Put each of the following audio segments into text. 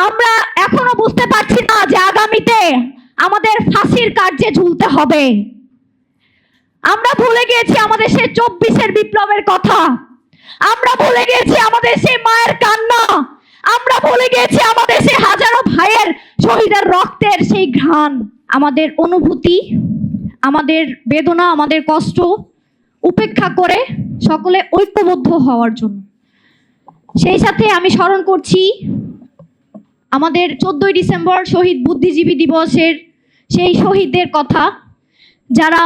আমরা এখনো বুঝতে পারছি না যে আগামীতে আমাদের ফাঁসির কার্যে ঝুলতে হবে। আমরা ভুলে গিয়েছি আমাদের সেই 24-এর বিপ্লবের কথা। আমরা ভুলে গিয়েছি আমাদের সেই মায়ের কান্না। আমরা ভুলে গিয়েছি আমাদের সেই হাজারো ভাইয়ের শহীদের রক্তের সেই ঘ্রাণ। আমাদের অনুভূতি, আমাদের বেদনা, আমাদের কষ্ট উপেক্ষা করে সকলে ঐক্যবদ্ধ হওয়ার জন্য। সেই সাথে আমি স্মরণ করছি আমাদের 14ই ডিসেম্বর শহীদ বুদ্ধিজীবী দিবসের সেই শহীদদের কথা, যারা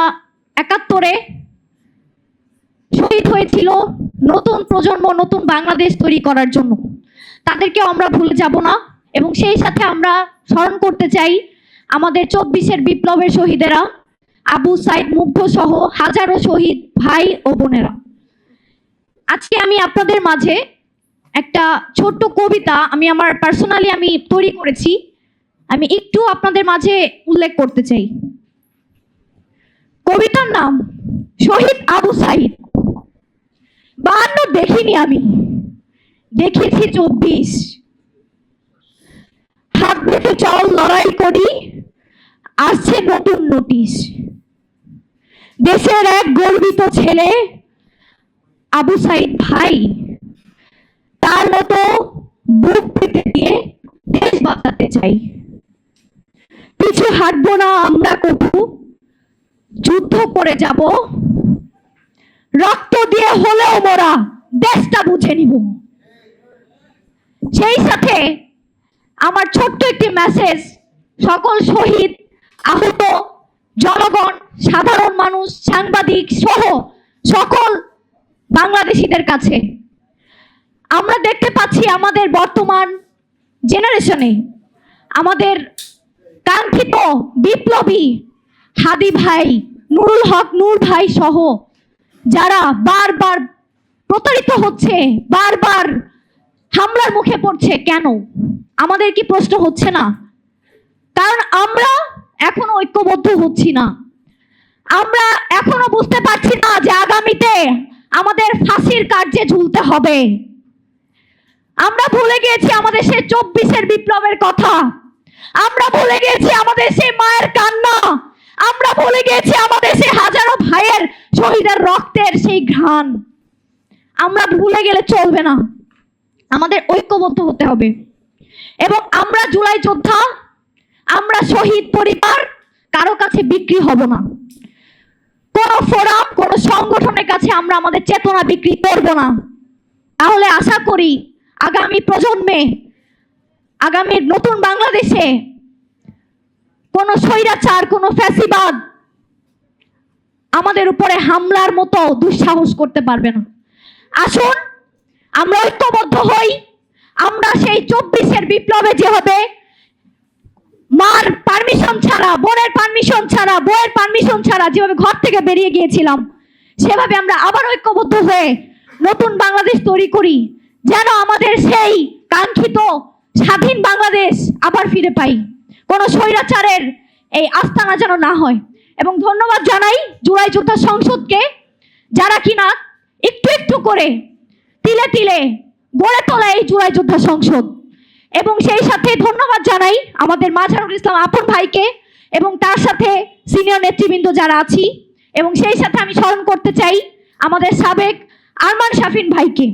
71-এ শহীদ হয়েছিল নতুন প্রজন্ম, নতুন বাংলাদেশ তৈরি করার জন্য। তাদেরকে আমরা ভুলে যাব না। এবং সেই সাথে আমরা স্মরণ করতে চাই আমাদের 24-এর বিপ্লবের শহীদেরা, আবু সাইদ, মুগ্ধ সহ হাজারো শহীদ ভাই ও বোনেরা। আজকে আমি আপনাদের মাঝে একটা ছোট্ট কবিতা আমার পার্সোনালি তৈরি করেছি, আমি একটু আপনাদের মাঝে উল্লেখ করতে চাই। কবিতার নাম শহীদ আবু সাইদ। 52 দেখিনি আমি, দেখেছি 24। হাত বেঁধে চল লড়াই করি, আসছে নতুন নোটিশ। দেশের এক গর্বিত ছেলে আবু সাইদ ভাই, তার মতো বুক পেতে দিয়ে দেশ বাঁচাতে চাই। পিছু হাঁটবো না আমরা কবু, যুদ্ধ করে যাব, রক্ত দিয়ে হলেও মোরা দেশটা বুঝে নিব। সেই সাথে আমার ছোট্ট একটি মেসেজ সকল শহীদ, আহত জনগণ, সাধারণ মানুষ, সাংবাদিক সহ সকল বাংলাদেশিদের কাছে। আমরা দেখতে পাচ্ছি আমাদের বর্তমান জেনারেশনে আমাদের কাঙ্ক্ষিত বিপ্লবী হাদি ভাই, নুরুল হক নূর ভাই সহ যারা বারবার প্রতারিত হচ্ছে, বারবার হামলার মুখে পড়ছে। কেন? আমাদের কি প্রশ্ন হচ্ছে না? কারণ আমরা এখনো ঐক্যবদ্ধ হচ্ছি না। আমরা এখনো বুঝতে পারছি না যে আগামীতে আমাদের ফাঁসির কার্যে ঝুলতে হবে। আমরা ভুলে গিয়েছি আমাদের সেই 24-এর বিপ্লবের কথা। আমরা ভুলে গিয়েছি আমাদের সেই মায়ের কান্না। আমরা ভুলে গিয়েছি আমাদের সেই হাজারো ভাইয়ের শহীদের রক্তের সেই ঘ্রাণ। আমরা ভুলে গেলে চলবে না, আমাদের ঐক্যবদ্ধ হতে হবে। এবং আমরা জুলাই যোদ্ধা, আমরা শহীদ পরিবার কারো কাছে বিক্রি হব না। কোন ফোরাম, কোন সংগঠনের কাছে আমরা আমাদের চেতনা বিক্রি করব না। তাহলে আশা করি আগামী প্রজন্মে, আগামীর নতুন বাংলাদেশে কোন স্বৈরাচার, কোন ফ্যাসিবাদ আমাদের উপরে হামলার মতো দুঃসাহস করতে পারবে না। আসুন আমরা ঐক্যবদ্ধ হই। আমরা সেই 24-এর বিপ্লবে যেভাবে মার পারমিশন ছাড়া, বোনের পারমিশন ছাড়া, বউয়ের পারমিশন ছাড়া যেভাবে ঘর থেকে বেরিয়ে গিয়েছিলাম, সেভাবে আমরা আবার ঐক্যবদ্ধ হয়ে নতুন বাংলাদেশ তৈরি করি, যেন আমাদের সেই কাঙ্ক্ষিত স্বাধীন বাংলাদেশ আবার ফিরে পাই। কোনো স্বৈরাচারের এই আস্তানা যেন না হয়। এবং ধন্যবাদ জানাই জুলাই যোদ্ধা সংসদকে, যারা কিনা একটু একটু করে তিলে তিলে গড়ে তোলা এই জুলাই যোদ্ধা সংসদ। এবং সেই সাথে ধন্যবাদ জানাই আমাদের মাঝারুল ইসলাম আপন ভাইকে এবং তার সাথে সিনিয়র নেতৃবৃন্দ যারা আছি। এবং সেই সাথে আমি স্মরণ করতে চাই আমাদের সাবেক আরমান শাফিন ভাইকে।